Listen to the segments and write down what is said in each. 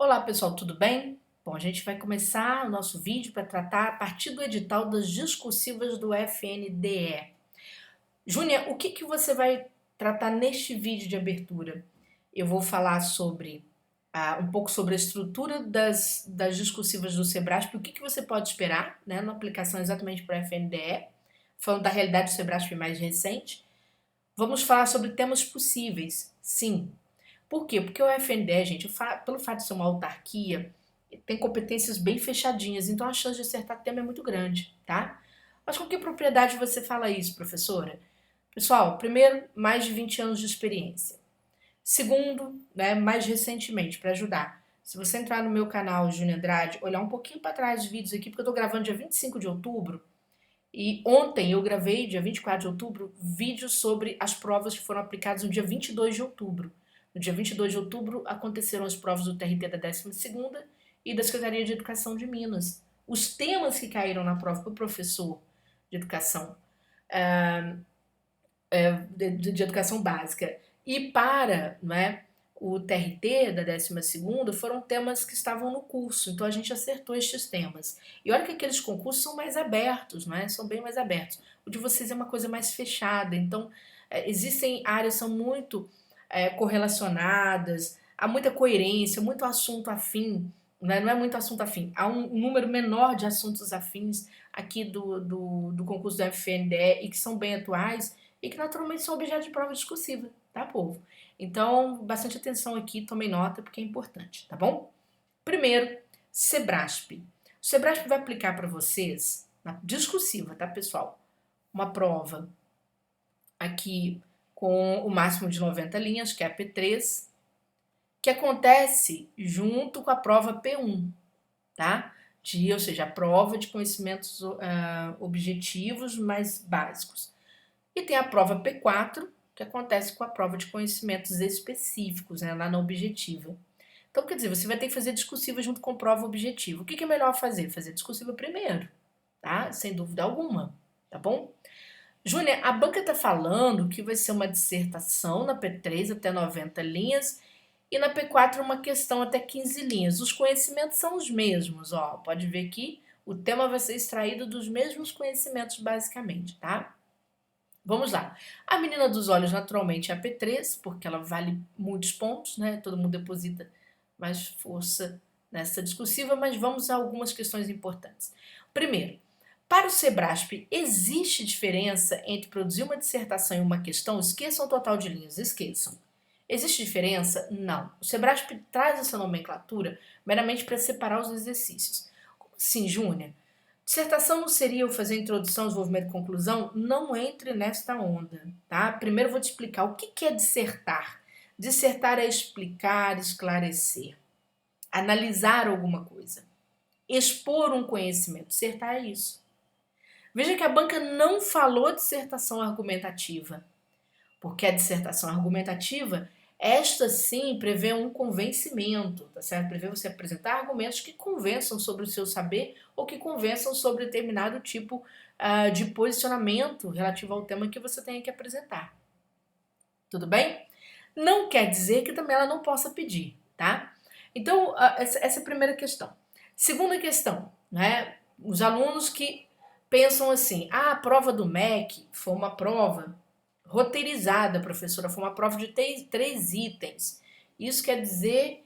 Olá pessoal, tudo bem? Bom, a gente vai começar o nosso vídeo para tratar a partir do edital das discursivas do FNDE. Júnia, o que você vai tratar neste vídeo de abertura? Eu vou falar sobre um pouco sobre a estrutura das discursivas do Sebrasp, o que você pode esperar, né, na aplicação exatamente para o FNDE, falando da realidade do Sebrasp mais recente. Vamos falar sobre temas possíveis, sim. Por quê? Porque o FNDE, gente, pelo fato de ser uma autarquia, tem competências bem fechadinhas, então a chance de acertar tema é muito grande, tá? Mas com que propriedade você fala isso, professora? Pessoal, primeiro, mais de 20 anos de experiência. Segundo, né, mais recentemente, para ajudar. Se você entrar no meu canal, Júnior Andrade, olhar um pouquinho para trás dos vídeos aqui, porque eu estou gravando dia 25 de outubro, e ontem eu gravei, dia 24 de outubro, vídeos sobre as provas que foram aplicadas no dia 22 de outubro. No dia 22 de outubro aconteceram as provas do TRT da 12ª e da Secretaria de Educação de Minas. Os temas que caíram na prova para o professor de educação, de educação básica e para, não é, o TRT da 12ª foram temas que estavam no curso, então a gente acertou estes temas. E olha que aqueles concursos são mais abertos, não é? São bem mais abertos. O de vocês é uma coisa mais fechada, então existem áreas que são muito correlacionadas, há muita coerência, muito assunto afim, né? Não é muito assunto afim, há um número menor de assuntos afins aqui do concurso do FNDE e que são bem atuais e que naturalmente são objeto de prova discursiva, tá, povo? Então, bastante atenção aqui, tomem nota porque é importante, tá bom? Primeiro, Sebrasp. O Sebrasp vai aplicar para vocês, na discursiva, tá, pessoal? Uma prova aqui com o máximo de 90 linhas, que é a P3, que acontece junto com a prova P1, tá? Ou seja, a prova de conhecimentos objetivos mais básicos. E tem a prova P4, que acontece com a prova de conhecimentos específicos, né, lá na objetiva. Então, quer dizer, você vai ter que fazer discursiva junto com prova objetiva. O que é melhor fazer? Fazer discursiva primeiro, tá? Sem dúvida alguma, tá bom? Júnior, a banca está falando que vai ser uma dissertação na P3 até 90 linhas e na P4 uma questão até 15 linhas. Os conhecimentos são os mesmos, ó. Pode ver que o tema vai ser extraído dos mesmos conhecimentos, basicamente, tá? Vamos lá. A menina dos olhos, naturalmente, é a P3, porque ela vale muitos pontos, né? Todo mundo deposita mais força nessa discursiva, mas vamos a algumas questões importantes. Primeiro, para o Sebrasp, existe diferença entre produzir uma dissertação e uma questão? Esqueçam o total de linhas, esqueçam. Existe diferença? Não. O Sebrasp traz essa nomenclatura meramente para separar os exercícios. Como assim, Júnior? Dissertação não seria eu fazer introdução, desenvolvimento e conclusão? Não entre nesta onda, tá? Primeiro eu vou te explicar o que é dissertar. Dissertar é explicar, esclarecer, analisar alguma coisa, expor um conhecimento. Dissertar é isso. Veja que a banca não falou dissertação argumentativa, porque a dissertação argumentativa, esta sim prevê um convencimento, tá certo? Prevê você apresentar argumentos que convençam sobre o seu saber ou que convençam sobre determinado tipo de posicionamento relativo ao tema que você tenha que apresentar. Tudo bem? Não quer dizer que também ela não possa pedir, tá? Então, essa é a primeira questão. Segunda questão, né? Os alunos que pensam assim, a prova do MEC foi uma prova roteirizada, professora, foi uma prova de três itens. Isso quer dizer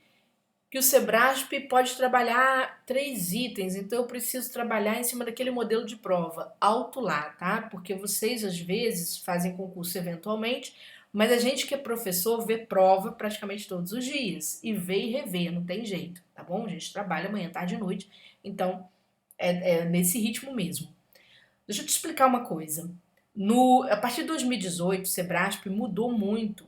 que o Sebrasp pode trabalhar 3 itens, então eu preciso trabalhar em cima daquele modelo de prova. Alto lá, tá? Porque vocês às vezes fazem concurso eventualmente, mas a gente que é professor vê prova praticamente todos os dias e vê e revê, não tem jeito, tá bom? A gente trabalha manhã, tarde e noite, então é nesse ritmo mesmo. Deixa eu te explicar uma coisa. A partir de 2018, o Sebrasp mudou muito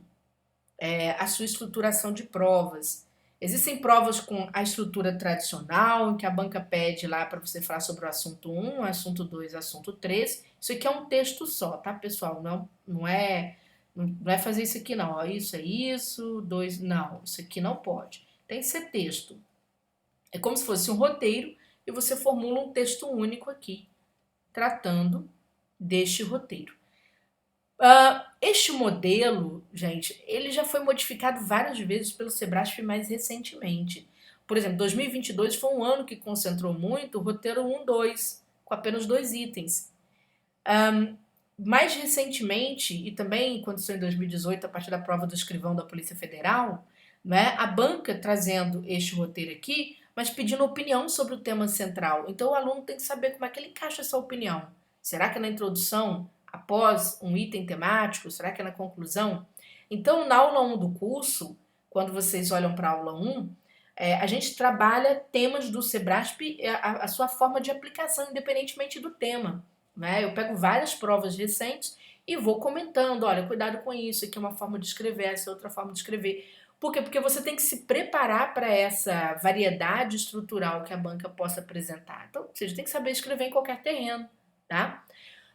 a sua estruturação de provas. Existem provas com a estrutura tradicional, em que a banca pede lá para você falar sobre o assunto 1, assunto 2, assunto 3. Isso aqui é um texto só, tá, pessoal? Não é fazer isso aqui, não. Ó, isso é isso, dois. Não, isso aqui não pode. Tem que ser texto. É como se fosse um roteiro e você formula um texto único aqui, tratando deste roteiro. Este modelo, gente, ele já foi modificado várias vezes pelo Sebrasp mais recentemente. Por exemplo, 2022 foi um ano que concentrou muito o roteiro 1, 2, com apenas 2 itens. Mais recentemente, e também aconteceu em 2018, a partir da prova do escrivão da Polícia Federal, né, a banca trazendo este roteiro aqui, mas pedindo opinião sobre o tema central. Então o aluno tem que saber como é que ele encaixa essa opinião. Será que é na introdução, após um item temático? Será que é na conclusão? Então, na aula 1 do curso, quando vocês olham para a aula 1, a gente trabalha temas do Sebrasp, a sua forma de aplicação, independentemente do tema. Né? Eu pego várias provas recentes e vou comentando, olha, cuidado com isso, aqui é uma forma de escrever, essa é outra forma de escrever. Por quê? Porque você tem que se preparar para essa variedade estrutural que a banca possa apresentar. Então, você tem que saber escrever em qualquer terreno, tá?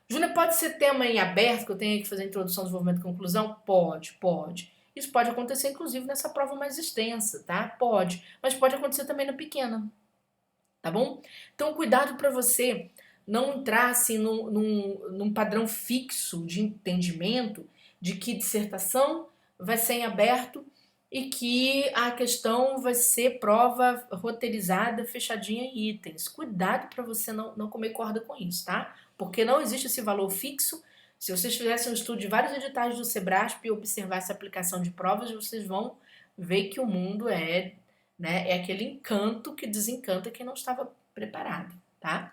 Júnior, pode ser tema em aberto, que eu tenha que fazer introdução, desenvolvimento e conclusão? Pode, pode. Isso pode acontecer, inclusive, nessa prova mais extensa, tá? Pode. Mas pode acontecer também na pequena, tá bom? Então, cuidado para você não entrar assim num padrão fixo de entendimento de que dissertação vai ser em aberto e que a questão vai ser prova roteirizada, fechadinha em itens. Cuidado para você não comer corda com isso, tá? Porque não existe esse valor fixo. Se vocês fizessem um estudo de vários editais do Sebrasp e observassem a aplicação de provas, vocês vão ver que o mundo é aquele encanto que desencanta quem não estava preparado, tá?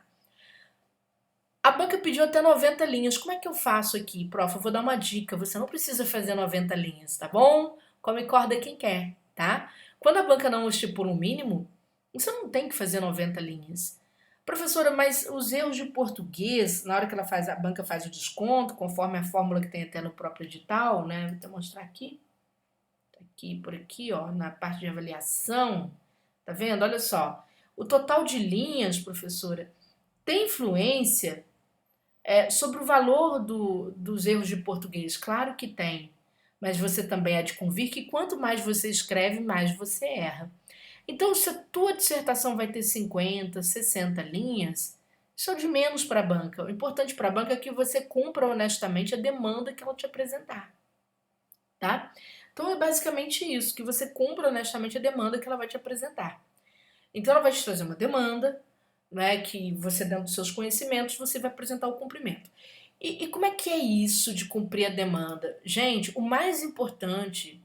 A banca pediu até 90 linhas. Como é que eu faço aqui, prof? Eu vou dar uma dica. Você não precisa fazer 90 linhas, tá bom? Come corda quem quer, tá? Quando a banca não estipula um mínimo, você não tem que fazer 90 linhas. Professora, mas os erros de português, na hora que a banca faz o desconto, conforme a fórmula que tem até no próprio edital, né? Vou até mostrar aqui. Aqui, por aqui, ó, na parte de avaliação. Tá vendo? Olha só. O total de linhas, professora, tem influência sobre o valor dos erros de português? Claro que tem, mas você também há de convir que quanto mais você escreve, mais você erra. Então, se a tua dissertação vai ter 50, 60 linhas, isso é de menos para a banca. O importante para a banca é que você cumpra honestamente a demanda que ela te apresentar, tá? Então, é basicamente isso, que você cumpra honestamente a demanda que ela vai te apresentar. Então, ela vai te trazer uma demanda, né, que você, dentro dos seus conhecimentos, você vai apresentar o cumprimento. E como é que é isso de cumprir a demanda? Gente, o mais importante,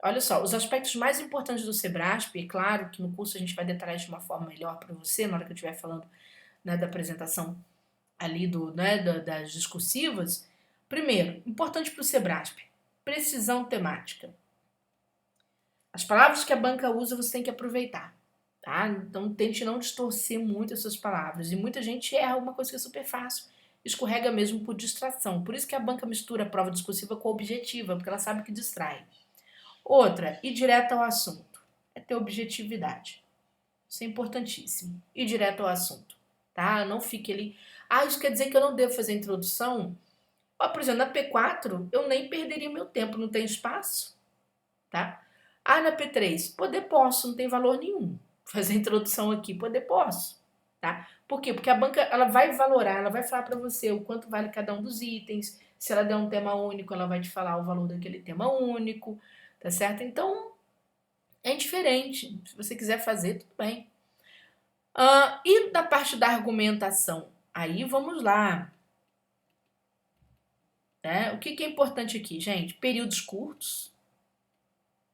olha só, os aspectos mais importantes do Sebrasp, é claro que no curso a gente vai detalhar de uma forma melhor para você, na hora que eu estiver falando, né, da apresentação ali das discursivas. Primeiro, importante para o Sebrasp, precisão temática. As palavras que a banca usa você tem que aproveitar. Tá? Então tente não distorcer muito essas palavras. E muita gente erra uma coisa que é super fácil, escorrega mesmo por distração. Por isso que a banca mistura a prova discursiva com a objetiva, porque ela sabe que distrai. Outra, ir direto ao assunto. É ter objetividade. Isso é importantíssimo. Ir direto ao assunto. Tá? Não fique ali. Ah, isso quer dizer que eu não devo fazer introdução? Ó, por exemplo, na P4 eu nem perderia meu tempo, não tem espaço. Tá? Ah, na P3, poder posso, não tem valor nenhum. Fazer a introdução aqui, poder posso, tá? Por quê? Porque a banca, ela vai valorar, ela vai falar para você o quanto vale cada um dos itens. Se ela der um tema único, ela vai te falar o valor daquele tema único, tá certo? Então, é diferente. Se você quiser fazer, tudo bem. E da parte da argumentação? Aí, vamos lá. Né? O que é importante aqui, gente? Períodos curtos,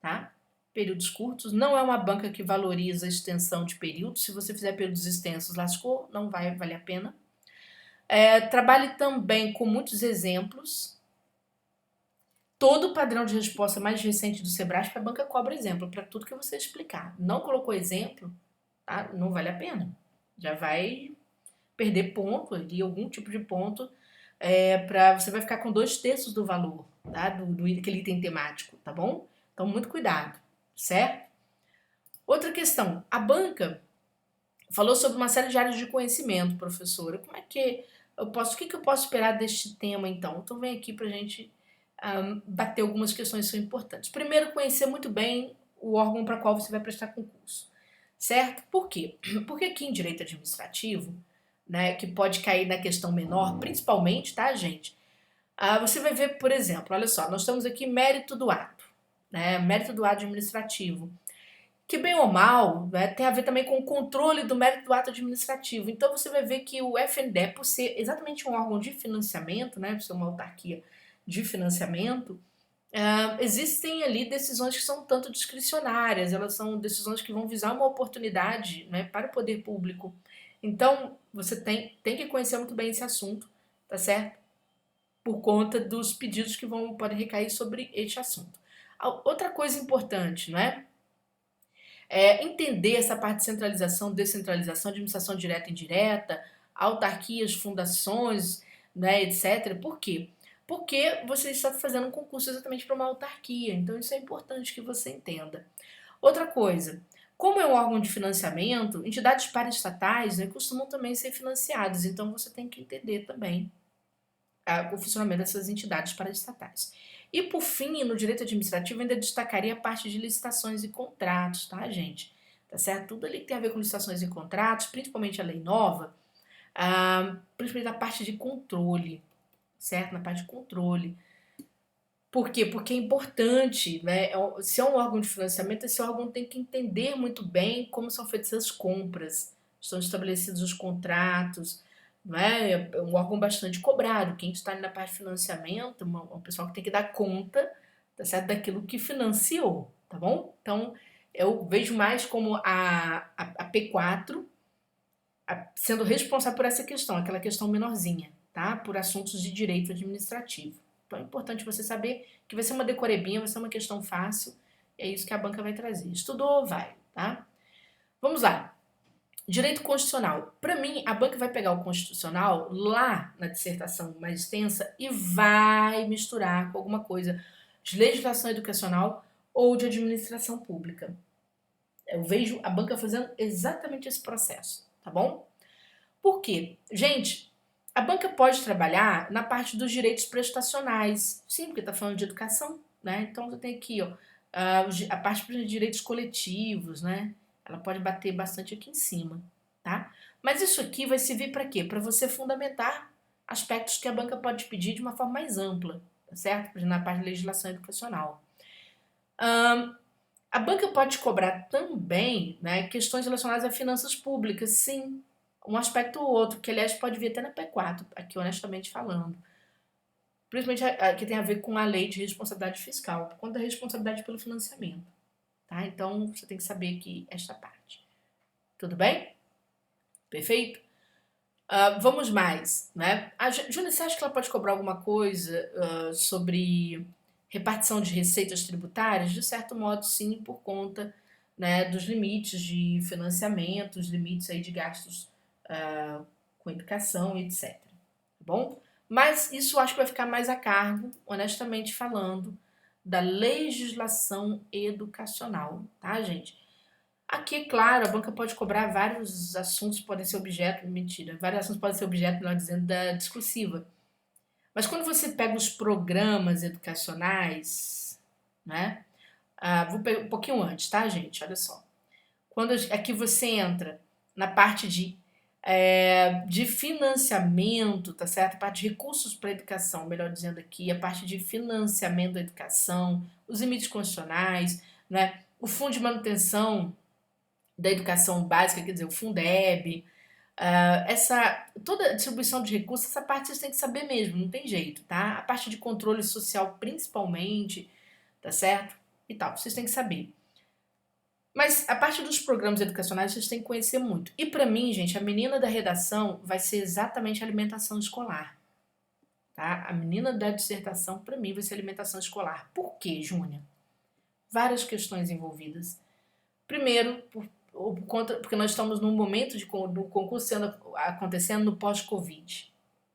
tá? Períodos curtos, não é uma banca que valoriza a extensão de períodos. Se você fizer períodos extensos, lascou, não vai valer a pena. Trabalhe também com muitos exemplos. Todo o padrão de resposta mais recente do Sebrasp, a banca cobra exemplo para tudo que você explicar. Não colocou exemplo, tá? Não vale a pena. Já vai perder ponto ali, algum tipo de ponto, você vai ficar com 2/3 do valor, tá? Daquele item temático, tá bom? Então, muito cuidado, certo? Outra questão, a banca falou sobre uma série de áreas de conhecimento, professora. Como é que o que eu posso esperar deste tema, então? Então, vem aqui para a gente bater algumas questões que são importantes. Primeiro, conhecer muito bem o órgão para qual você vai prestar concurso, certo? Por quê? Porque aqui em direito administrativo, né, que pode cair na questão menor, principalmente, tá, gente? Você vai ver, por exemplo, olha só, nós estamos aqui mérito do ato, né? Mérito do ato administrativo. que bem ou mal, né, tem a ver também com o controle do mérito do ato administrativo. Então você vai ver que o FNDE, por ser exatamente um órgão de financiamento, né, por ser uma autarquia de financiamento, existem ali decisões que são tanto discricionárias, elas são decisões que vão visar uma oportunidade, né, para o poder público. Então você tem que conhecer muito bem esse assunto, tá certo? Por conta dos pedidos que podem recair sobre este assunto. Outra coisa importante, não é? Entender essa parte de centralização, descentralização, administração direta e indireta, autarquias, fundações, né, etc. Por quê? Porque você está fazendo um concurso exatamente para uma autarquia, então isso é importante que você entenda. Outra coisa, como é um órgão de financiamento, entidades paraestatais, né, costumam também ser financiadas, então você tem que entender também o funcionamento dessas entidades paraestatais. E por fim, no direito administrativo, ainda destacaria a parte de licitações e contratos, tá, gente? Tá certo? Tudo ali que tem a ver com licitações e contratos, principalmente a lei nova, principalmente a parte de controle, certo? Na parte de controle. Por quê? Porque é importante, né? Se é um órgão de financiamento, esse órgão tem que entender muito bem como são feitas as compras, estão estabelecidos os contratos, não é? É um órgão bastante cobrado. Quem está ali na parte de financiamento, um pessoal que tem que dar conta, tá certo? Daquilo que financiou, tá bom? Então, eu vejo mais como a P4 sendo responsável por essa questão, aquela questão menorzinha, tá? Por assuntos de direito administrativo. Então é importante você saber que vai ser uma decorebinha, vai ser uma questão fácil, é isso que a banca vai trazer. Estudou, vai, tá? Vamos lá. Direito constitucional. Para mim, a banca vai pegar o constitucional lá na dissertação mais extensa e vai misturar com alguma coisa de legislação educacional ou de administração pública. Eu vejo a banca fazendo exatamente esse processo, tá bom? Por quê? Gente, a banca pode trabalhar na parte dos direitos prestacionais. Sim, porque está falando de educação, né? Então você tem aqui, ó, a parte dos direitos coletivos, né? Ela pode bater bastante aqui em cima, tá? Mas isso aqui vai servir para quê? Para você fundamentar aspectos que a banca pode pedir de uma forma mais ampla, tá certo? Na parte de legislação educacional. A banca pode cobrar também, né, questões relacionadas a finanças públicas, sim. Um aspecto ou outro, que aliás pode vir até na P4, aqui honestamente falando. Principalmente a que tem a ver com a lei de responsabilidade fiscal, por conta da responsabilidade pelo financiamento. Tá? Então você tem que saber aqui esta parte. Tudo bem? Perfeito? Vamos mais, né? A Júlia, você acha que ela pode cobrar alguma coisa sobre repartição de receitas tributárias? De certo modo, sim, por conta, né, dos limites de financiamento, os limites aí de gastos com educação, etc. Tá bom? Mas isso eu acho que vai ficar mais a cargo, honestamente falando, da legislação educacional, tá, gente? Aqui, claro, a banca pode cobrar vários assuntos podem ser objeto, mentira, vários assuntos podem ser objeto, melhor dizendo, da discursiva. Mas quando você pega os programas educacionais, né? Vou pegar um pouquinho antes, tá, gente? Olha só. Quando aqui você entra na parte de financiamento, tá certo? A parte de recursos para a educação, melhor dizendo aqui, a parte de financiamento da educação, os limites constitucionais, né? O fundo de manutenção da educação básica, quer dizer, o Fundeb, toda a distribuição de recursos, essa parte vocês têm que saber mesmo, não tem jeito, tá? A parte de controle social, principalmente, tá certo? E tal, vocês têm que saber. Mas a parte dos programas educacionais vocês têm que conhecer muito. E para mim, gente, a menina da redação vai ser exatamente a alimentação escolar, tá? A menina da dissertação, para mim, vai ser alimentação escolar. Por quê, Júnia? Várias questões envolvidas. Primeiro, porque nós estamos num momento do concurso acontecendo no pós-Covid.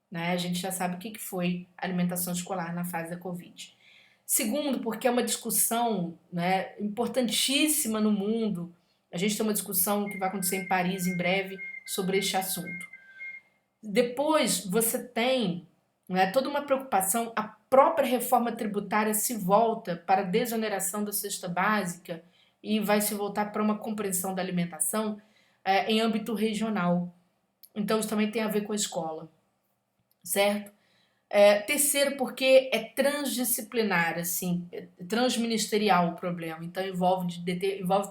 Né? A gente já sabe o que foi a alimentação escolar na fase da Covid. Segundo, porque é uma discussão, né, importantíssima no mundo. A gente tem uma discussão que vai acontecer em Paris em breve sobre este assunto. Depois, você tem, né, toda uma preocupação, a própria reforma tributária se volta para a desoneração da cesta básica e vai se voltar para uma compreensão da alimentação em âmbito regional. Então, isso também tem a ver com a escola, certo? Terceiro, porque é transdisciplinar, assim, transministerial o problema. Então envolve,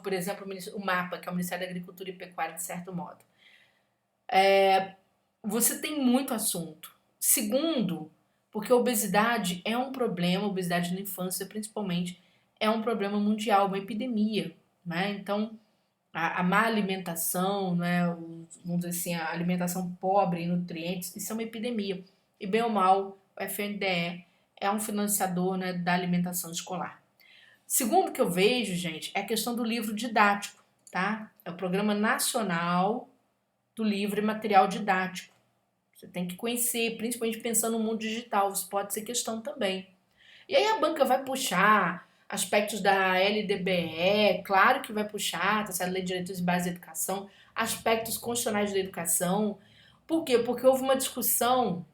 por exemplo, o MAPA, que é o Ministério da Agricultura e Pecuária, de certo modo. Você tem muito assunto. Segundo, porque a obesidade é um problema, obesidade na infância principalmente, é um problema mundial, uma epidemia, né? Então, a má alimentação, né, vamos dizer assim, a alimentação pobre em nutrientes, isso é uma epidemia. E bem ou mal, o FNDE é um financiador, né, da alimentação escolar. Segundo que eu vejo, gente, é a questão do livro didático, tá? É o Programa Nacional do Livro e Material Didático. Você tem que conhecer, principalmente pensando no mundo digital, isso pode ser questão também. E aí a banca vai puxar aspectos da LDBE, claro que vai puxar, tá certo? Lei de Direitos e Bases da Educação, aspectos constitucionais da educação. Por quê? Porque houve uma discussão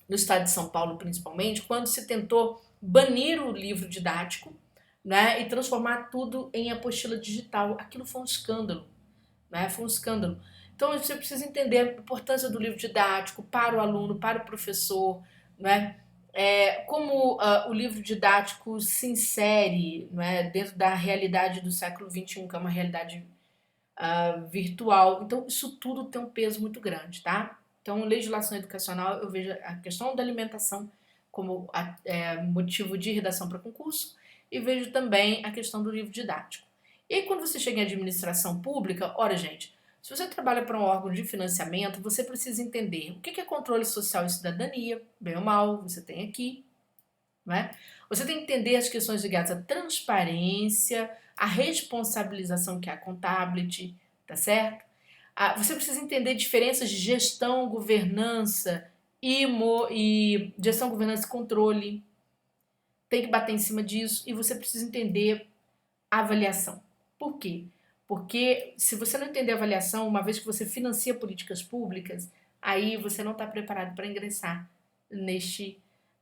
no estado de São Paulo, principalmente, quando se tentou banir o livro didático, né, e transformar tudo em apostila digital. Aquilo foi um escândalo, né? Foi um escândalo. Então você precisa entender a importância do livro didático para o aluno, para o professor, né? Como o livro didático se insere, né, dentro da realidade do século XXI, que é uma realidade virtual. Então, isso tudo tem um peso muito grande, tá? Então, legislação educacional, eu vejo a questão da alimentação como motivo de redação para concurso e vejo também a questão do livro didático. E aí, quando você chega em administração pública, ora, gente, se você trabalha para um órgão de financiamento, você precisa entender o que é controle social e cidadania, bem ou mal, você tem aqui, né? Você tem que entender as questões ligadas à transparência, à responsabilização que é a accountability, tá certo? Você precisa entender diferenças de gestão, governança e gestão, governança e controle. Tem que bater em cima disso e você precisa entender a avaliação. Por quê? Porque se você não entender a avaliação, uma vez que você financia políticas públicas, aí você não está preparado para ingressar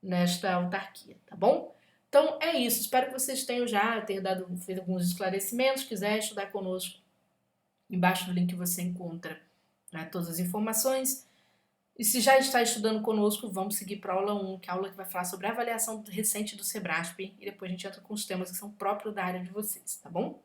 nesta autarquia, tá bom? Então é isso. Espero que vocês tenham feito alguns esclarecimentos. Se quiser estudar conosco, embaixo do link você encontra, né, todas as informações. E se já está estudando conosco, vamos seguir para a aula 1, que é a aula que vai falar sobre a avaliação recente do Sebrasp, e depois a gente entra com os temas que são próprios da área de vocês, tá bom?